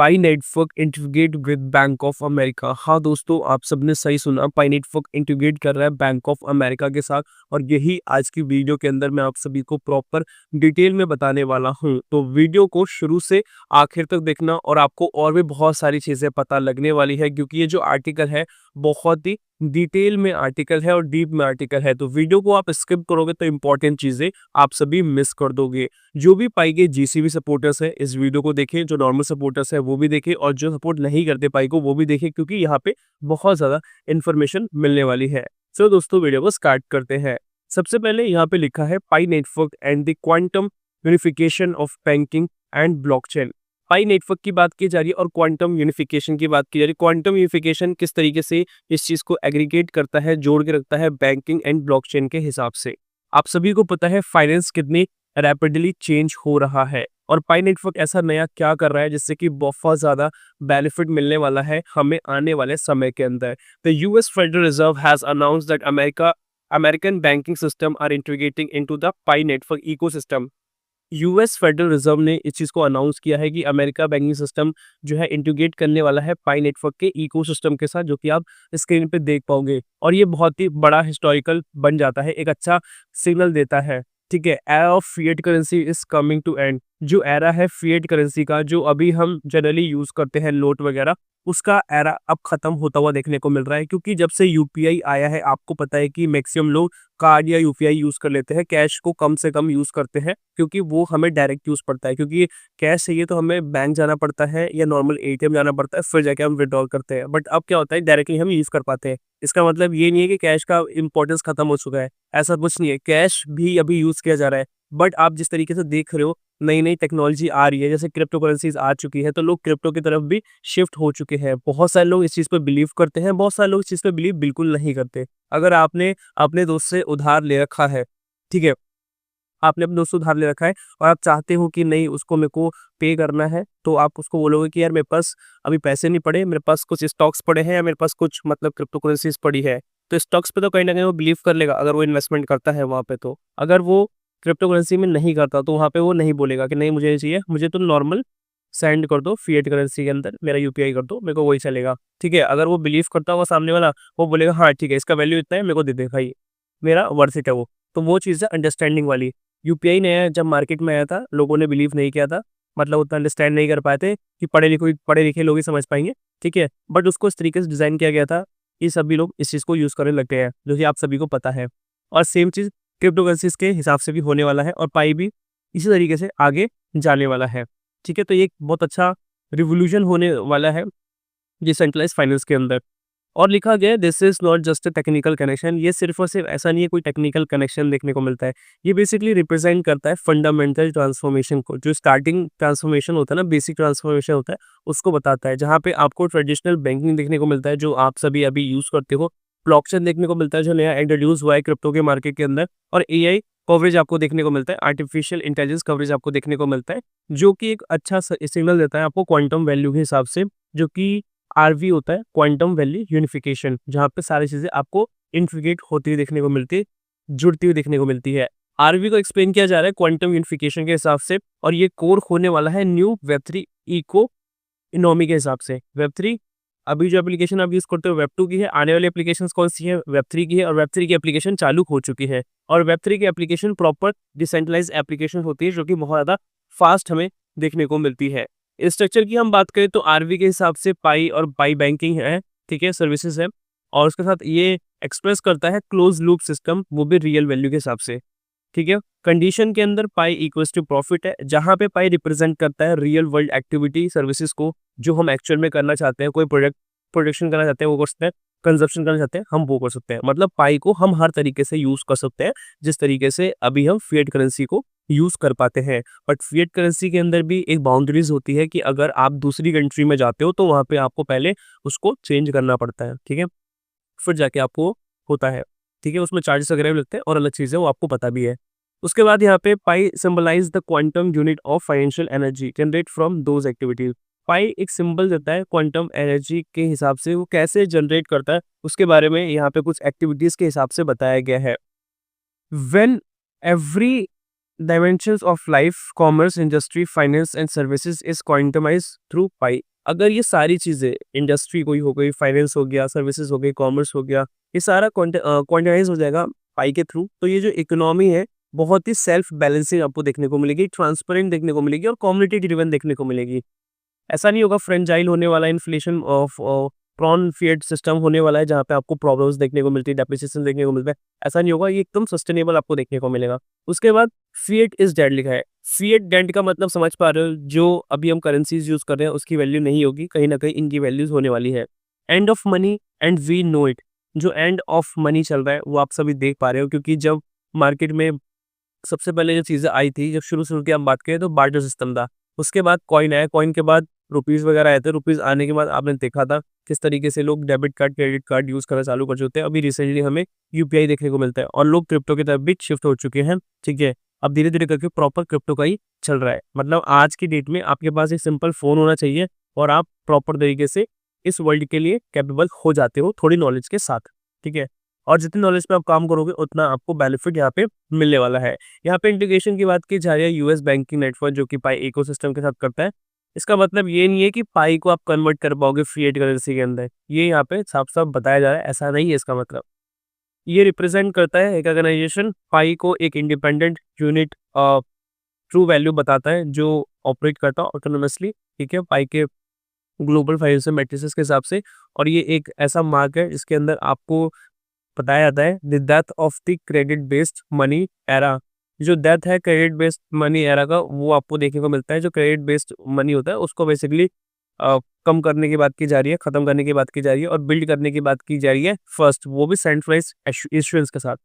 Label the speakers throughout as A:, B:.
A: Pi network integrate with bank of America. हाँ दोस्तों, आप सबने सही सुना, पाई नेटवर्क इंटीग्रेट कर रहा है बैंक ऑफ अमेरिका के साथ। और यही आज की वीडियो के अंदर मैं आप सभी को प्रॉपर डिटेल में बताने वाला हूँ। तो वीडियो को शुरू से आखिर तक देखना और आपको और भी बहुत सारी चीज़ें पता लगने वाली है, क्योंकि ये जो आर्टिकल है बहुत ही डिटेल में आर्टिकल है और डीप में आर्टिकल है। तो वीडियो को आप स्किप करोगे तो इंपॉर्टेंट चीज़ें आप सभी मिस कर दोगे। जो भी पाई के जीसीबी सपोर्टर्स है इस वीडियो को देखें, जो नॉर्मल सपोर्टर्स है वो भी देखें और जो सपोर्ट नहीं करते पाई को वो भी देखें, क्योंकि यहाँ पे बहुत ज़्यादा इन्फॉर्मेशन मिलने वाली है। चलो दोस्तों, वीडियो को स्टार्ट करते हैं। सबसे पहले यहाँ पे लिखा है Pi Network and the quantum unification of banking and blockchain. Pi Network की बात की जा रही है और क्वांटम यूनिफिकेशन की बात की जा रही है। क्वांटम यूनिफिकेशन किस तरीके से इस चीज को एग्रीगेट करता है, जोड़ के रखता है बैंकिंग एंड ब्लॉकचेन के हिसाब से। आप सभी को पता है फाइनेंस कितनी रैपिडली चेंज हो रहा है और पाई नेटवर्क ऐसा नया क्या कर रहा है जिससे कि बहुत ज्यादा बेनिफिट मिलने वाला है हमें आने वाले समय के अंदर। The US Federal Reserve has announced that American banking system are integrating into the Pi Network ecosystem. US Federal Reserve ने इस चीज़ को अनाउंस किया है कि अमेरिका बैंकिंग सिस्टम जो है इंटीग्रेट करने वाला है पाई नेटवर्क के इकोसिस्टम के साथ, जो कि आप स्क्रीन पे देख पाओगे। और ये बहुत ही बड़ा हिस्टोरिकल बन जाता है, एक अच्छा सिग्नल देता है। ठीक है, era of fiat currency is coming to end. जो एरा है फिएट करेंसी का, जो अभी हम जनरली यूज करते हैं नोट वगैरह, उसका एरा अब खत्म होता हुआ देखने को मिल रहा है। क्योंकि जब से यूपीआई आया है, आपको पता है कि मैक्सिमम लोग कार्ड या यूपीआई यूज कर लेते हैं, कैश को कम से कम यूज करते हैं, क्योंकि वो हमें डायरेक्ट यूज पड़ता है। क्योंकि कैश चाहिए तो हमें बैंक जाना पड़ता है या नॉर्मल एटीएम जाना पड़ता है, फिर जाके हम विड्रॉल करते हैं। बट अब क्या होता है, डायरेक्टली हम यूज कर पाते हैं। इसका मतलब ये नहीं है कि कैश का इंपॉर्टेंस खत्म हो चुका है, ऐसा कुछ नहीं है। कैश भी अभी यूज किया जा रहा है, बट आप जिस तरीके से देख रहे हो नई नई टेक्नोलॉजी आ रही है, जैसे क्रिप्टो करेंसीज आ चुकी है, तो लोग क्रिप्टो की तरफ भी शिफ्ट हो चुके हैं। बहुत सारे लोग इस चीज़ पे बिलीव करते हैं, बहुत सारे लोग इस चीज़ पे बिलीव बिल्कुल नहीं करते। अगर आपने अपने दोस्त से उधार ले रखा है, ठीक है, आपने अपने दोस्त से उधार ले रखा है और आप चाहते हो कि नहीं उसको मेरे को पे करना है, तो आप उसको बोलोगे कि यार मेरे पास अभी पैसे नहीं पड़े, मेरे पास कुछ स्टॉक्स पड़े हैं या मेरे पास कुछ मतलब क्रिप्टो करेंसीज पड़ी है। तो स्टॉक्स पे तो कहीं ना कहीं वो बिलीव कर लेगा अगर वो इन्वेस्टमेंट करता है वहाँ पे। तो अगर वो क्रिप्टो करेंसी में नहीं करता तो वहाँ पे वो नहीं बोलेगा कि नहीं मुझे ये चाहिए, मुझे तो नॉर्मल सेंड कर दो फिएट करेंसी के अंदर, मेरा यूपीआई कर दो, मेरे को वही चलेगा। ठीक है, अगर वो बिलीव करता होगा सामने वाला, वो बोलेगा हाँ ठीक है, इसका वैल्यू इतना है, मेरे को दे दे भाई, मेरा वर्थ इट है वो। तो वो चीज़ है अंडरस्टैंडिंग वाली। यूपीआई नया जब मार्केट में आया था, लोगों ने बिलीव नहीं किया था, मतलब उतना अंडरस्टैंड नहीं कर पाए थे कि पढ़े लिखे लोग ही समझ पाएंगे। ठीक है, बट उसको इस तरीके से डिज़ाइन किया गया था कि सभी लोग इस चीज़ को यूज़ करने लग गए हैं, जो कि आप सभी को पता है। और सेम चीज़ क्रिप्टो करेंसीज के हिसाब से भी होने वाला है और पाई भी इसी तरीके से आगे जाने वाला है। ठीक है, तो ये एक बहुत अच्छा रिवोल्यूशन होने वाला है डिसेंट्रलाइज्ड फाइनेंस के अंदर। और लिखा गया है this is not just a technical connection. ये सिर्फ और सिर्फ ऐसा नहीं है कोई टेक्निकल कनेक्शन देखने को मिलता है, ये बेसिकली रिप्रेजेंट करता है फंडामेंटल ट्रांसफॉर्मेशन को। जो स्टार्टिंग ट्रांसफॉर्मेशन होता है ना, बेसिक ट्रांसफॉर्मेशन होता है, उसको बताता है। जहाँ पे आपको ट्रेडिशनल बैंकिंग देखने को मिलता है जो आप सभी अभी यूज करते हो, ब्लॉकचेन देखने को मिलता है जो नया इंट्रोड्यूस हुआ है क्रिप्टो के मार्केट के अंदर, और एआई कवरेज आपको देखने को मिलता है, आर्टिफिशियल इंटेलिजेंस कवरेज आपको देखने को मिलता है, जो कि एक अच्छा सिग्नल देता है आपको क्वांटम वैल्यू के हिसाब से, जो कि आरवी होता है, क्वांटम वैल्यू यूनिफिकेशन, जहाँ पे सारी चीजें आपको इंटीग्रेट होती हुई देखने को मिलती है, जुड़ती हुई देखने को मिलती है। आरवी को एक्सप्लेन किया जा रहा है क्वांटम यूनिफिकेशन के हिसाब से, और ये कोर होने वाला है न्यू वेब3 इको इकोनॉमी के हिसाब से। वेब3 अभी जो एप्लीकेशन आप यूज करते हो वेब 2 की है, आने वाली एप्लीकेशन कौन सी है, वेब 3 की है, और वेब 3 की एप्लीकेशन चालू हो चुकी है। और वेब 3 की एप्लीकेशन प्रॉपर डिसेंट्रलाइज एप्लीकेशन होती है, जो कि बहुत ज़्यादा फास्ट हमें देखने को मिलती है। स्ट्रक्चर की हम बात करें तो आरवी के हिसाब से पाई और पाई बैंकिंग है, ठीक है, सर्विसेज है, और उसके साथ ये एक्सप्रेस करता है क्लोज लूप सिस्टम, वो भी रियल वैल्यू के हिसाब से। ठीक है, कंडीशन के अंदर पाई इक्वल्स टू प्रॉफिट है, जहां पे पाई रिप्रेजेंट करता है रियल वर्ल्ड एक्टिविटी सर्विसेज को, जो हम एक्चुअल में करना चाहते हैं, कोई प्रोडक्शन करना चाहते हैं वो कर सकते हैं, कंजप्शन करना चाहते हैं हम वो कर सकते हैं। मतलब पाई को हम हर तरीके से यूज कर सकते हैं, जिस तरीके से अभी हम फिएट करेंसी को यूज कर पाते हैं। बट फिएट करेंसी के अंदर भी एक बाउंड्रीज होती है कि अगर आप दूसरी कंट्री में जाते हो तो वहां पे आपको पहले उसको चेंज करना पड़ता है, ठीक है, फिर जाके आपको होता है। ठीक है, उसमें चार्जेस वगैरह भी लगते हैं और अलग चीजें वो आपको पता भी है। उसके बाद यहाँ पे Pi symbolise the quantum unit of financial energy generate from those activities. Pi एक सिंबल देता है क्वांटम एनर्जी के हिसाब से, वो कैसे जनरेट करता है उसके बारे में यहाँ पे कुछ एक्टिविटीज के हिसाब से बताया गया है। When every dimensions of life, commerce, industry, finance and services is quantumise through Pi. अगर ये सारी चीज़ें, इंडस्ट्री कोई हो गई, फाइनेंस हो गया, सर्विसेज हो गई, कॉमर्स हो गया, ये सारा क्वांटिटाइज हो जाएगा पाई के थ्रू, तो ये जो इकोनॉमी है बहुत ही सेल्फ बैलेंसिंग आपको देखने को मिलेगी, ट्रांसपेरेंट देखने को मिलेगी और कम्युनिटी ड्रिवन देखने को मिलेगी। ऐसा नहीं होगा फ्रेंजाइल होने वाला, inflation of prone fiat system होने वाला है जहाँ पे आपको प्रॉब्लम्स देखने को मिलती है, डेप्रिसिएशन देखने को मिलता है। ऐसा नहीं होगा, ये एकदम सस्टेनेबल आपको देखने को मिलेगा। उसके बाद फिएट इज डेड लिखा है। फिएट डेड का मतलब समझ पा रहे हो, जो अभी हम करेंसीज यूज कर रहे हैं उसकी वैल्यू नहीं होगी, कहीं ना कहीं इनकी वैल्यूज होने वाली है। End of money and we know it. जो एंड ऑफ मनी चल रहा है वो आप सभी देख पा रहे हो, क्योंकि जब मार्केट में सबसे पहले जो चीज़ें आई थी, जब शुरू की हम बात करें तो बार्टर सिस्टम था। उसके बाद कॉइन आया, कॉइन के बाद रुपीज़ वगैरह आए थे। रुपीज़ आने के बाद आपने देखा था किस तरीके से लोग debit card, credit card use करना चालू कर चुके हैं। अभी रिसेंटली हमें यूपीआई देखने को मिलता है और लोग क्रिप्टो की तरफ भी शिफ्ट हो चुके हैं। ठीक है, अब धीरे-धीरे करके प्रॉपर क्रिप्टो का ही चल रहा है। मतलब आज की डेट में आपके पास एक सिंपल फ़ोन होना चाहिए और आप प्रॉपर तरीके से इस वर्ल्ड के लिए कैपेबल हो जाते हो थोड़ी नॉलेज के साथ। ठीक है? और जितनी नॉलेज पे आप काम करोगे उतना आपको बेनिफिट यहाँ पे मिलने वाला है। यहाँ पे इंटीग्रेशन की बात की जा रही है यूएस बैंकिंग नेटवर्क, जो कि पाई इकोसिस्टम के साथ करता है। इसका मतलब ये नहीं है कि पाई को आप कन्वर्ट कर पाओगे फिएट करेंसी के अंदर। ये यहाँ पे साफ-साफ बताया जा रहा है, ऐसा नहीं है इसका मतलब। ये रिप्रेजेंट करता है एक ऑर्गेनाइजेशन पाई को एक इंडिपेंडेंट यूनिट ट्रू वैल्यू बताता है जो ऑपरेट करता है ऑटोनोमसली। ठीक है? पाई के ग्लोबल फाइनेंशियल मैट्रिसेस के हिसाब से। और ये एक ऐसा मार्क है जिसके अंदर आपको बताया जाता है the death of the credit based money era. जो डेथ है क्रेडिट बेस्ड मनी एरा का, वो आपको देखने को मिलता है। जो क्रेडिट बेस्ड मनी होता है उसको बेसिकली कम करने की बात की जा रही है, खत्म करने की बात की जा रही है और बिल्ड करने की बात की जा रही है फर्स्ट, वो भी सेंट्रलाइज इशुएंस के साथ।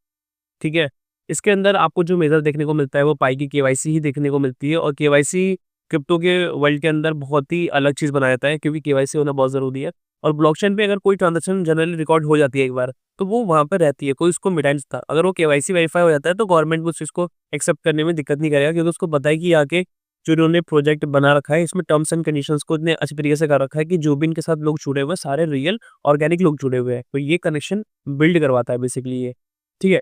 A: ठीक है? इसके अंदर आपको जो मेजर देखने को मिलता है वो पाई की केवाईसी ही देखने को मिलती है। और केवाईसी क्रिप्टो के वर्ल्ड के अंदर बहुत ही अलग चीज़ बना देता है, क्योंकि केवाईसी होना बहुत ज़रूरी है। और ब्लॉकचेन पे अगर कोई ट्रांजैक्शन जनरली रिकॉर्ड हो जाती है एक बार, तो वो वहाँ पे रहती है, कोई उसको मिटा नहीं सकता। अगर वो केवाईसी वेरीफाई हो जाता है तो गवर्नमेंट भी उस चीज़ को एक्सेप्ट करने में दिक्कत नहीं करेगा, क्योंकि उसको पता है कि आगे जो इन्होंने प्रोजेक्ट बना रखा है इसमें टर्म्स एंड कंडीशंस को इतने अच्छे तरीके से कर रखा है कि जो भी इनके साथ लोग जुड़े हुए हैं सारे रियल ऑर्गेनिक लोग जुड़े हुए हैं। तो ये कनेक्शन बिल्ड करवाता है बेसिकली ये। ठीक है?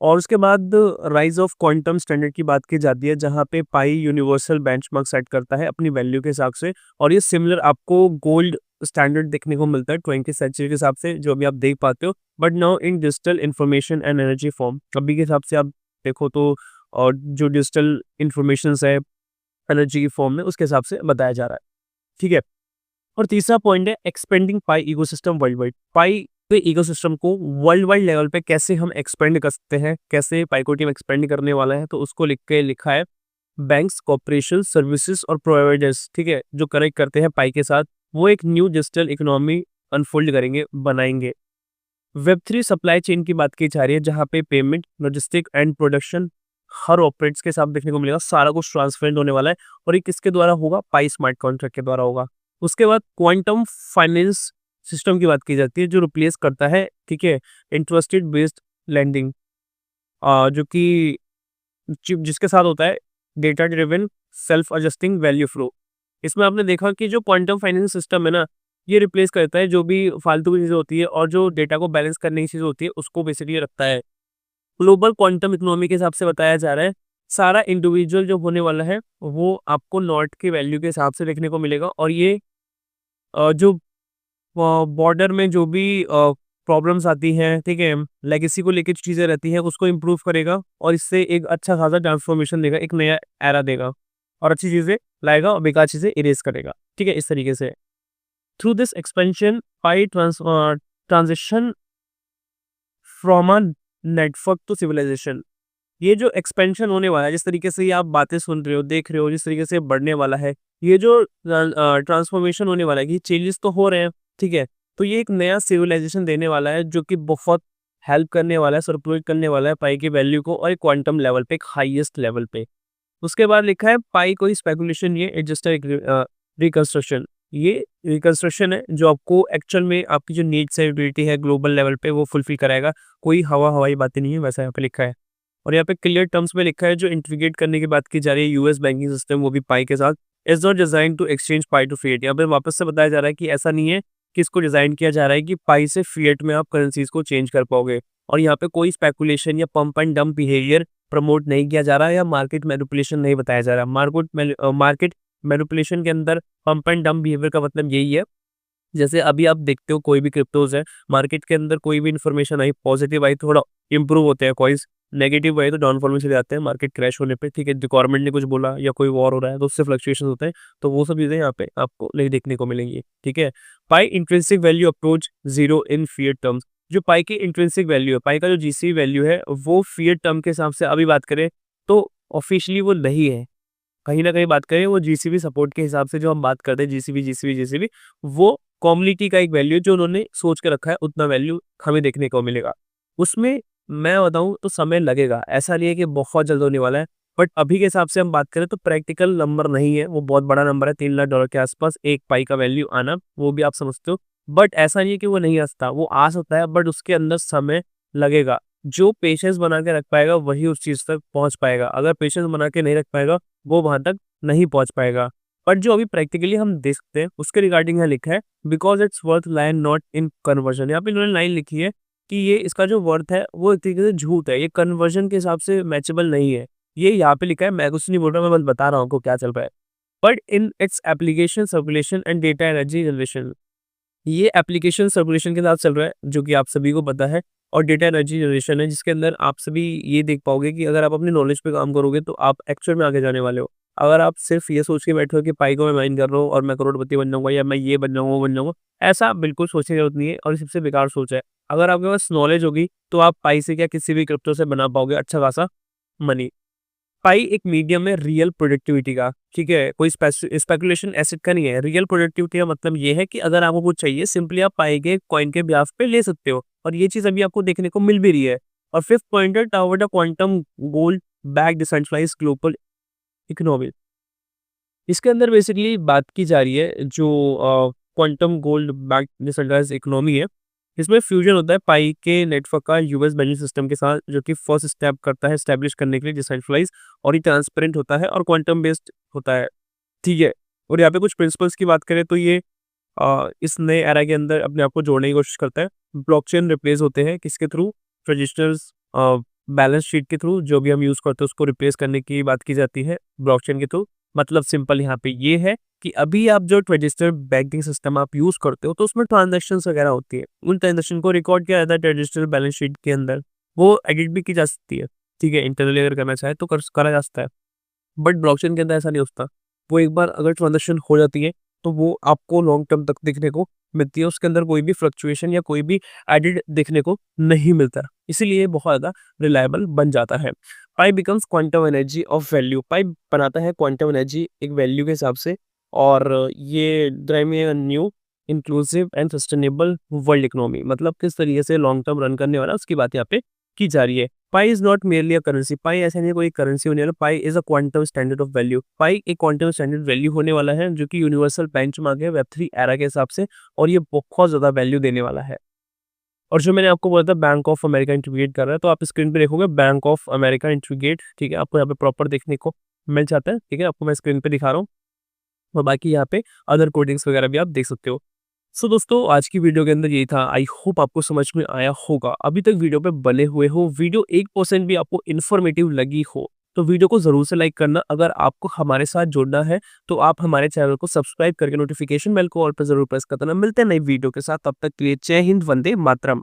A: और उसके बाद राइज ऑफ क्वांटम स्टैंडर्ड की बात की जाती है, जहाँ पे पाई यूनिवर्सल बेंचमार्क सेट करता है अपनी वैल्यू के हिसाब से। और ये सिमिलर आपको गोल्ड स्टैंडर्ड देखने को मिलता है 20th सेंचुरी के हिसाब से, जो अभी आप देख पाते हो, but now in digital information and energy form. अभी के हिसाब से आप देखो तो और जो डिजिटल इंफॉर्मेशन है एनर्जी की फॉर्म में, उसके हिसाब से बताया जा रहा है। ठीक है? और तीसरा पॉइंट है एक्सपेंडिंग पाई इकोसिस्टम वर्ल्ड वाइड। पाई के इकोसिस्टम को वर्ल्ड वाइड लेवल पे कैसे हम एक्सपेंड कर सकते हैं, कैसे पाई को टीम एक्सपेंड करने वाला है, तो उसको लिखा है बैंक्स, कॉर्पोरेशन, सर्विसेज और प्रोवाइडर्स। ठीक है? जो कनेक्ट करते हैं पाई के साथ, वो एक न्यू डिजिटल इकोनॉमी अनफोल्ड करेंगे, बनाएंगे। वेब 3 सप्लाई चेन की बात की जा रही है, जहाँ पे payment, logistic and production her operates के साथ देखने को मिलेगा। सारा कुछ ट्रांसपेरेंट होने वाला है और ये किसके द्वारा होगा? पाई स्मार्ट कॉन्ट्रैक्ट के द्वारा होगा। उसके बाद क्वांटम फाइनेंस सिस्टम की बात की जाती है, जो रिप्लेस करता है, ठीक है, इंटरेस्टेड बेस्ड लैंडिंग, जो कि जिसके साथ होता है data driven self adjusting value flow. इसमें आपने देखा कि जो क्वांटम फाइनेंस सिस्टम है ना, ये रिप्लेस करता है जो भी फालतू की चीज़ें होती है और जो डेटा को बैलेंस करने की चीज़ होती है उसको बेसिकली रखता है। ग्लोबल क्वांटम इकोनॉमी के हिसाब से बताया जा रहा है, सारा इंडिविजुअल जो होने वाला है वो आपको नॉट के वैल्यू के हिसाब से देखने को मिलेगा। और ये जो बॉर्डर में जो भी प्रॉब्लम्स आती हैं, ठीक है, लेगेसी को लेके जो चीज़ें रहती हैं उसको इम्प्रूव करेगा और इससे एक अच्छा खासा ट्रांसफॉर्मेशन देगा, एक नया एरा देगा और अच्छी चीज़ें लाएगा और बेकार चीज़ें इरेज करेगा। ठीक है? इस तरीके से through this expansion pi transition from a network to civilization. ये जो एक्सपेंशन होने वाला है, जिस तरीके से ये आप बातें सुन रहे हो, देख रहे हो, जिस तरीके से बढ़ने वाला है, ये जो ट्रांसफॉर्मेशन होने वाला है, ये चेंजेस तो हो रहे हैं। ठीक है? तो ये एक नया सिविलाइजेशन देने वाला है, जो कि बहुत हेल्प करने वाला है, सर्कुलेट करने वाला है पाई की वैल्यू को और एक क्वांटम लेवल पे, एक हाईएस्ट लेवल पे। उसके बाद लिखा है पाई कोई स्पेकुलेशन, ये एडजस्ट रिकंस्ट्रक्शन। ये रिकंस्ट्रक्शन है जो आपको एक्चुअल में आपकी जो नीड्स है, यूटिलिटी है ग्लोबल लेवल पे, वो फुलफिल कराएगा। कोई हवाई बातें नहीं है, वैसा यहाँ पे लिखा है। और यहाँ पे क्लियर टर्म्स में लिखा है, जो इंटीग्रेट करने की बात की जा रही है यूएस बैंकिंग सिस्टम, वो भी पाई के साथ, is not design to exchange pi to fiat. यहाँ पे वापस से बताया जा रहा है कि ऐसा नहीं है कि इसको डिजाइन किया जा रहा है कि पाई से फिएट में आप करेंसीज को चेंज कर पाओगे। और यहाँ पे कोई स्पेकुलेशन या pump and dump behaviour promote नहीं किया जा रहा है या मार्केट मैनिपुलेशन नहीं बताया जा रहा। मार्केट मैनिपुलेशन के अंदर पंप एंड डंप बिहेवियर का मतलब यही है, जैसे अभी आप देखते हो कोई भी क्रिप्टोज है, मार्केट के अंदर कोई भी इन्फॉर्मेशन आई, पॉजिटिव आई, थोड़ा इंप्रूव होते हैं कॉइन्स, नेगेटिव आई तो डाउनफॉल में चले जाते हैं मार्केट क्रैश होने पे, ठीक है। गवर्नमेंट ने कुछ बोला या कोई वॉर हो रहा है तो उससे फ्लक्चुएशन होते हैं, तो वो सब चीज़ें यहाँ पे आपको नहीं देखने को मिलेंगी, ठीक है। पाई intrinsic value approach zero in fiat terms. जो पाई की इंट्रिंसिक वैल्यू है, पाई का जो जीसी वैल्यू है, वो फिएट टर्म के हिसाब से अभी बात करें तो ऑफिशियली वो नहीं है। कहीं ना कहीं बात करें वो जीसीबी सपोर्ट के हिसाब से जो हम बात करते हैं, जीसीबी वो कम्युनिटी का एक वैल्यू जो उन्होंने सोच के रखा है, उतना वैल्यू हमें देखने को मिलेगा। उसमें मैं बताऊं तो समय लगेगा, ऐसा नहीं है कि बहुत जल्द होने वाला है, बट अभी के हिसाब से हम बात करें तो प्रैक्टिकल नंबर नहीं है, वो बहुत बड़ा नंबर है, $3 लाख के आसपास एक पाई का वैल्यू आना, वो भी आप समझते हो। बट ऐसा नहीं है कि वो नहीं आ सकता, वो आ सकता है, बट उसके अंदर समय लगेगा। जो पेशेंस बना के रख पाएगा वही उस चीज तक पहुंच पाएगा, अगर पेशेंस बना के नहीं रख पाएगा वो वहां तक नहीं पहुंच पाएगा। बट जो अभी प्रैक्टिकली हम देख सकते हैं उसके रिगार्डिंग यहाँ लिखा है, because it's worth line not in conversion. यहाँ पे इन्होंने लाइन लिखी है कि ये इसका जो वर्थ है वो एक तरीके से झूठ है, ये कन्वर्जन के हिसाब से मैचेबल नहीं है। ये यहाँ पे लिखा है, मैं कुछ नहीं बोल रहा, मैं बस बता रहा हूँ आपको क्या चल रहा है। But in its application circulation and data energy generation, ये एप्लीकेशन सर्कुलेशन के साथ चल रहा है जो कि आप सभी को पता है, और डेटा एनर्जी जनरेशन है जिसके अंदर आप सभी ये देख पाओगे कि अगर आप अपनी नॉलेज पे काम करोगे तो आप एक्चुअल में आगे जाने वाले हो। अगर आप सिर्फ ये सोच के बैठे हो कि पाई को मैं माइन कर रहा हूँ और मैं करोड़पति बन जाऊंगा या मैं ये बन जाऊंगा वो बन जाऊंगा, ऐसा बिल्कुल सोचने की जरूरत नहीं है और ये सबसे बेकार सोच है। अगर आपके पास नॉलेज होगी तो आप पाई से क्या किसी भी क्रिप्टो से बना पाओगे अच्छा खासा मनी। पाई एक मीडियम है रियल प्रोडक्टिविटी का, ठीक है, कोई स्पेकुलेशन एसेट का नहीं है। रियल प्रोडक्टिविटी का मतलब ये है कि अगर आपको कुछ चाहिए सिंपली आप पाई के कॉइन के ब्याज पे ले सकते हो, और ये चीज अभी आपको देखने को मिल भी रही है। और fifth pointer tower quantum gold back decentralized global economy, इसके अंदर बेसिकली बात की जा रही है जो quantum gold back decentralized economy है, इसमें फ्यूजन होता है पाई के नेटवर्क का यूएस बैंकिंग सिस्टम के साथ, जो कि फर्स्ट स्टेप करता है स्टैब्लिश करने के लिए डिसेंट्रलाइज, और ये ट्रांसपेरेंट होता है और क्वांटम बेस्ड होता है, ठीक है। और यहाँ पे कुछ प्रिंसिपल्स की बात करें तो ये इस नए एरा के अंदर अपने आप को जोड़ने की कोशिश करता है। ब्लॉकचेन रिप्लेस होते हैं किसके थ्रू, ट्रेडिशनल बैलेंस शीट के थ्रू, जो भी हम यूज करते हैं उसको रिप्लेस करने की बात की जाती है ब्लॉकचेन के थ्रू। मतलब सिंपल यहाँ पे ये है कि अभी आप जो ट्रेडिशनल बैंकिंग सिस्टम आप यूज करते हो तो उसमें ट्रांजैक्शंस वगैरह होती है, उन ट्रांजैक्शन को रिकॉर्ड किया जाता है ट्रेडिशनल बैलेंस शीट के अंदर, वो एडिट भी की जा सकती है, ठीक है, इंटरनली अगर करना चाहे तो करा जा सकता है। बट ब्लॉकचेन के अंदर ऐसा नहीं होता, वो एक बार अगर ट्रांजैक्शन हो जाती है तो वो आपको लॉन्ग टर्म तक देखने को मिलती है, उसके अंदर कोई भी फ्लक्चुएशन या कोई भी एडिट देखने को नहीं मिलता, इसीलिए बहुत ज़्यादा रिलायबल बन जाता है। Pi becomes quantum energy of value, Pi बनाता है क्वांटम एनर्जी एक वैल्यू के हिसाब से, और ये driving new inclusive and sustainable world economy, मतलब किस तरीके से लॉन्ग टर्म रन करने वाला उसकी बात यहाँ पे की जा रही है। Pi is not merely a currency, Pi ऐसा नहीं कोई करेंसी होने वाला, Pi is a quantum standard of value, Pi एक क्वांटम स्टैंडर्ड वैल्यू होने वाला है जो कि यूनिवर्सल बेंचमार्क है वेब3 एरा के हिसाब से, और ये बहुत ज्यादा वैल्यू देने वाला है। और जो मैंने आपको बोला था बैंक ऑफ अमेरिका इंटीग्रेट कर रहा है, तो आप स्क्रीन पे देखोगे बैंक ऑफ अमेरिका इंटीग्रेट, ठीक है, आपको यहाँ पे प्रॉपर देखने को मिल जाता है, ठीक है, आपको मैं स्क्रीन पे दिखा रहा हूँ, और बाकी यहाँ पे अदर कोडिंग्स वगैरह भी आप देख सकते हो। सो दोस्तों आज की वीडियो के अंदर यही था, आई होप आपको समझ में आया होगा। अभी तक वीडियो पे बने हुए हो, वीडियो 1% भी आपको इन्फॉर्मेटिव लगी हो तो वीडियो को जरूर से लाइक करना। अगर आपको हमारे साथ जुड़ना है तो आप हमारे चैनल को सब्सक्राइब करके नोटिफिकेशन बेल को ऑल पर जरूर प्रेस करना। मिलते हैं नई वीडियो के साथ, तब तक के लिए जय हिंद, वंदे मातरम।